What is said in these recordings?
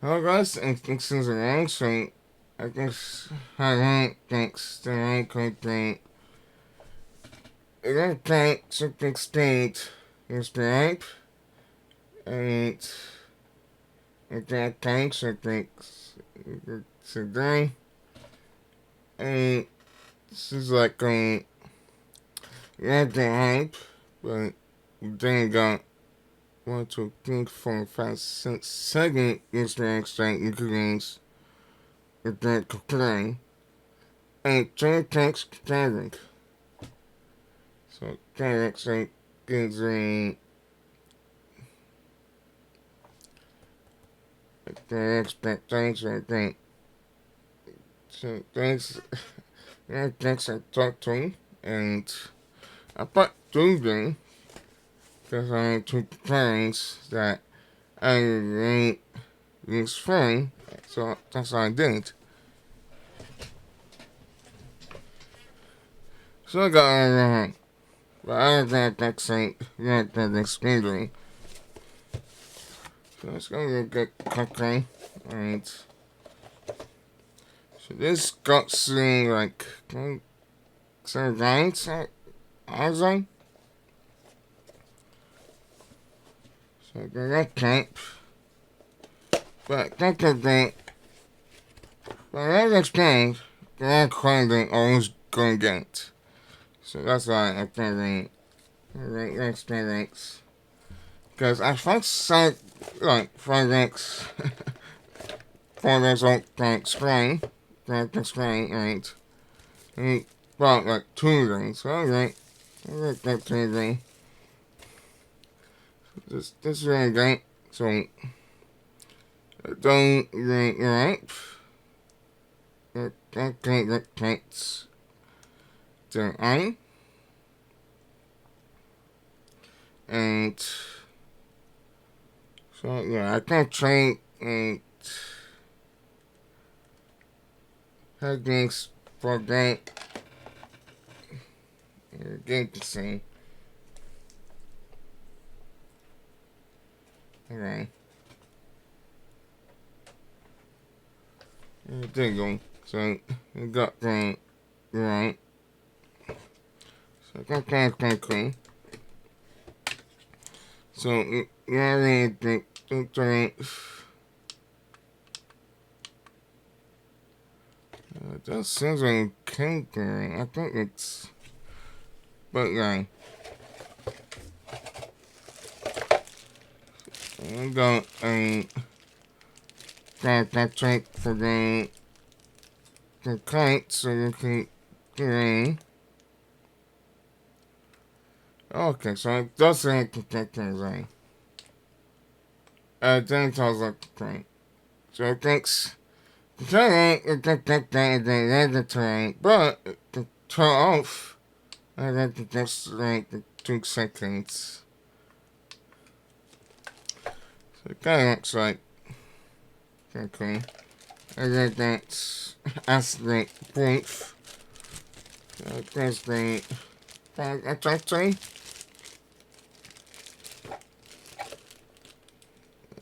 Hello guys, and thanks for around, so I guess I thanks to I think I don't think something state is right, and I think something today, and this is like not the hype, but then got 1, 2, 3, 4, 5, 6, 7 Easter eggs that you could use with that play. And two tanks static. So static so gives a the expectation I think. So thanks thanks I talked to him and I put Tuesday because I had two plans that I really was fun. So that's what I did. So I got all but I don't think that's like that explained. So let's go get quickly. Alright. So this got some like some lines also. So I got that type. But that's the thing. But as explained, that quality always gonna get. So that's why I think the experience. Because I find some like projects projects don't explain. Don't explain, right? And about like Tuesday. So I like that Tuesday. This is really great. So I don't really right. That takes the eye. And so yeah, I can train and techniques for that game to see. Okay. There you go. So we got that right. So I got that quickly. So yeah, that sounds like Kangaroo. I think it's, but yeah. I got that trick for the kite so you can get in. Okay, so it does say to take things right. Then it tells like the kite. So it thinks the terrain is the terrain, but the turn off. I think that just like the 2 seconds. So it kind of looks like okay. I think that's the proof. So there's the actually.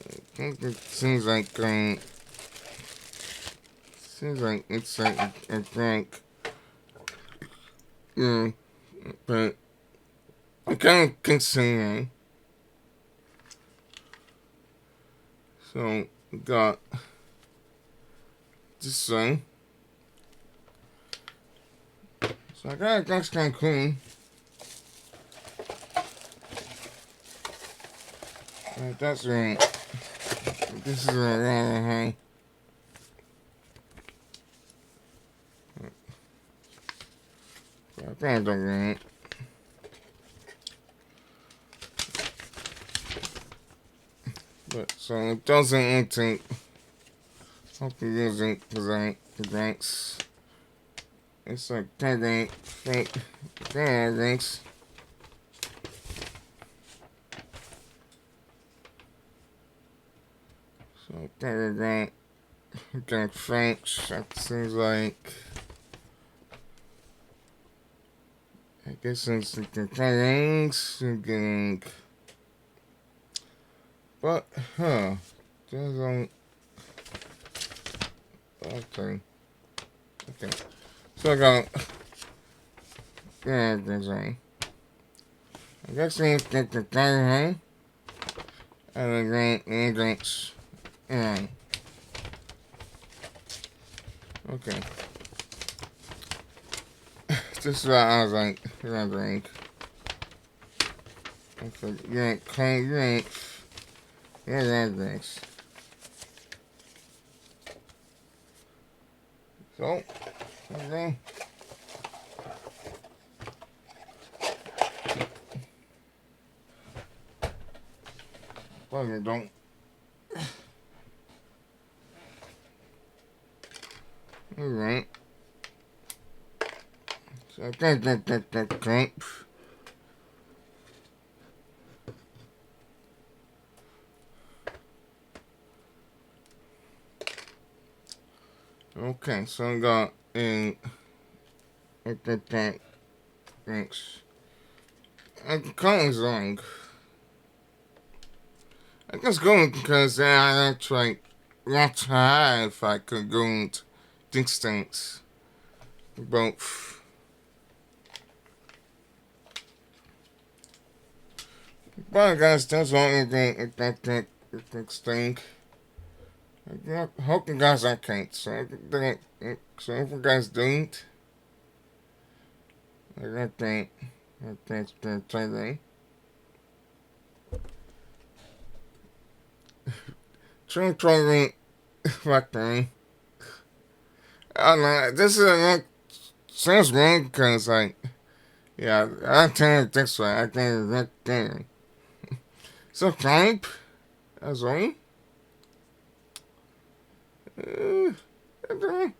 I think it seems like it's like a drink. Yeah, but I kind of considering. So we got this one. So I got that's kind of cool. That's right. This is rather high. That's alright. But so it doesn't intake. Hope it doesn't presents. It's like that fake thanks. So that French that seems like I guess it's the things getting but doesn't Okay. Okay. So I got, yeah, that's right. I guess we get the third home. And the drink, and drinks. Alright. Okay. This is what I was like, you're gonna drink. Okay, you ain't clean, you ain't. Yeah, that drinks. So, okay. Well, you don't. Alright. So I think that drink. Okay, so I got in that drinks. I can't long. I guess going because I like not high if I could go and things both. But guys, that's all anything that thing. I hope you guys I can't. So if you guys don't, I think that's the today. Try right thing. I don't know. This is sounds wrong because like yeah, I think this way. I think that thing. So type as well. Okay.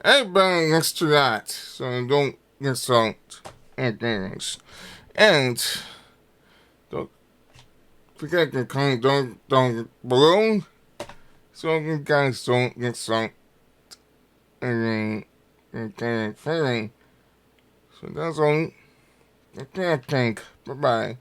Everybody gets to that, so don't get salt and things. And don't forget to kind don't balloon, so you guys don't get salt and then feeling. So that's all. Okay, I think. Bye bye.